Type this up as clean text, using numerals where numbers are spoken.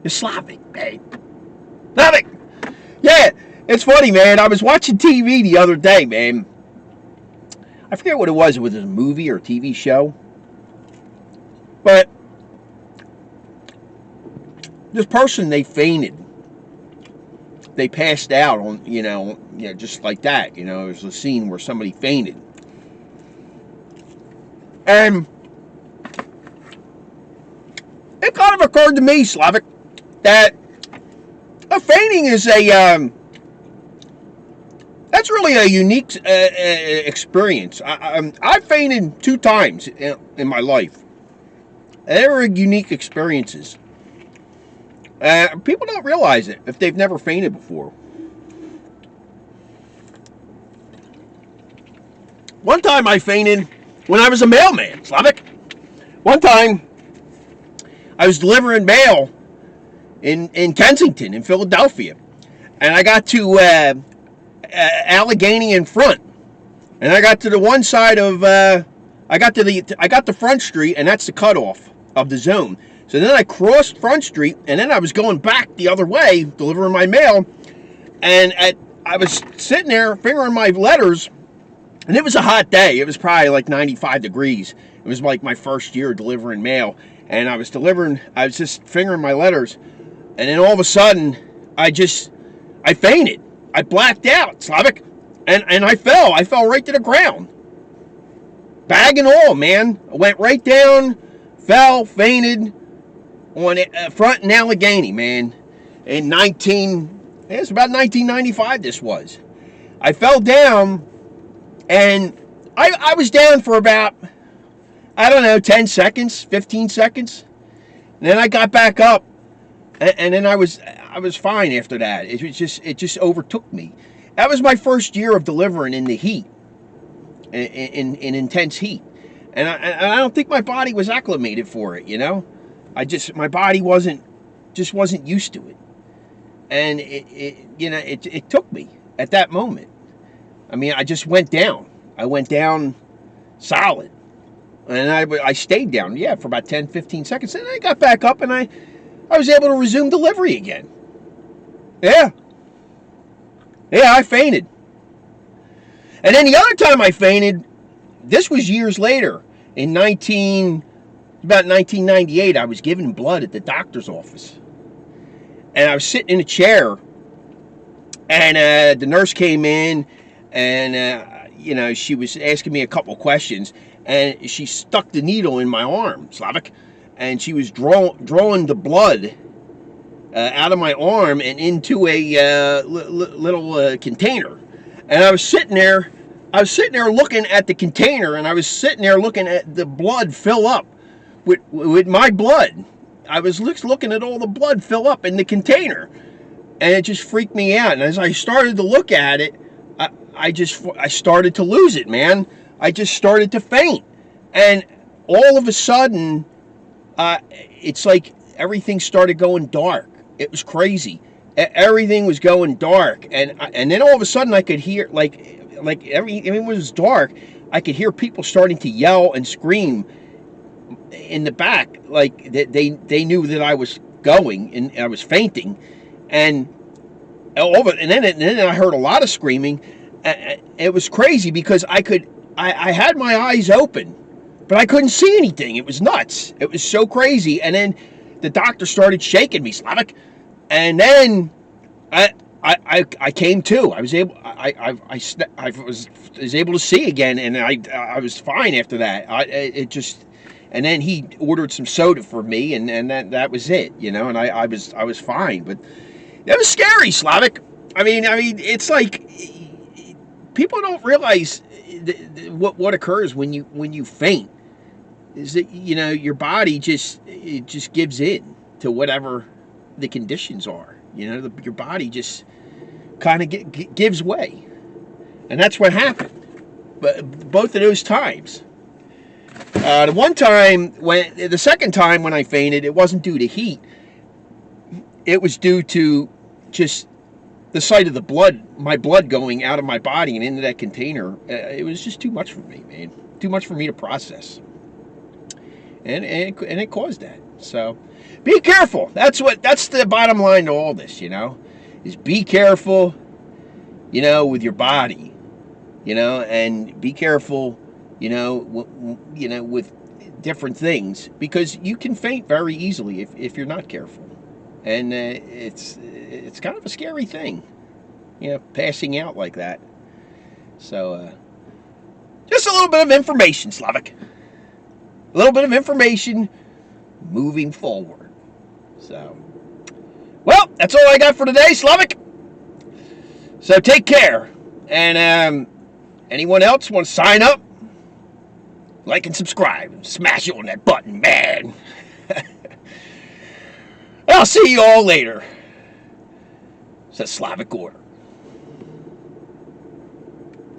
It's Slavic, man. Slavic! Yeah, it's funny, man. I was watching TV the other day, man. I forget what it was. It was a movie or a TV show. But this person, they fainted. They passed out on, just like that. There's a scene where somebody fainted. And it kind of occurred to me, Slavic, that a fainting is that's really a unique experience. I fainted 2 times in my life. They were unique experiences. People don't realize it if they've never fainted before. One time I fainted when I was a mailman, Slavic. One time I was delivering mail in Kensington, in Philadelphia. And I got to Allegheny in front. And I got to the one side of, I got the Front Street, and that's the cutoff of the zone. So then I crossed Front Street, and then I was going back the other way, delivering my mail. And I was sitting there fingering my letters, and it was a hot day. It was probably like 95 degrees. It was like my first year delivering mail. And I was just fingering my letters. And then all of a sudden, I fainted. I blacked out, Slavic. And I fell. I fell right to the ground. Bag and all, man. I went right down, fell, fainted on front in Allegheny, man. It was about 1995 this was. I fell down, and I was down for about, 10 seconds, 15 seconds. And then I got back up, and then I was fine after that. It just overtook me. That was my first year of delivering in the heat, in intense heat, and I don't think my body was acclimated for it. My body wasn't used to it, and it took me at that moment. I mean, I just went down. I went down solid. And I stayed down, for about 10, 15 seconds. And I got back up, and I was able to resume delivery again. Yeah, I fainted. And then the other time I fainted, this was years later. About 1998, I was giving blood at the doctor's office. And I was sitting in a chair, and the nurse came in, and, she was asking me a couple questions. And she stuck the needle in my arm, Slavic, and she was drawing the blood out of my arm and into a little container. And I was sitting there looking at the container, and I was sitting there looking at the blood fill up with my blood. I was looking at all the blood fill up in the container, and it just freaked me out. And as I started to look at it, I started to lose it, man. I just started to faint. And all of a sudden, it's like everything started going dark. It was crazy. Everything was going dark. And then all of a sudden I could hear, like everything was dark, I could hear people starting to yell and scream in the back. Like they knew that I was going and I was fainting. And then I heard a lot of screaming. It was crazy because I had my eyes open, but I couldn't see anything. It was nuts. It was so crazy. And then the doctor started shaking me, Slavic. And then I came to. I was able to see again, and I was fine after that. And then he ordered some soda for me, and that was it, And I was fine, but it was scary, Slavic. I mean, it's like people don't realize what occurs when you faint is that your body just gives in to whatever the conditions are. Your body just kind of gives way, and that's what happened. But both of those times, the second time when I fainted, it wasn't due to heat. It was due to just the sight of my blood going out of my body and into that container. It was just too much for me, man. Too much for me to process. And it caused that. So be careful. That's the bottom line to all this, is be careful, with your body, and be careful, with different things, because you can faint very easily if you're not careful, and it's kind of a scary thing, passing out like that. So just a little bit of information, Slavic. A little bit of information moving forward. So, well, that's all I got for today, Slavic. So take care. And anyone else want to sign up? Like and subscribe. Smash on that button, man. I'll see you all later. It's a Slavic order.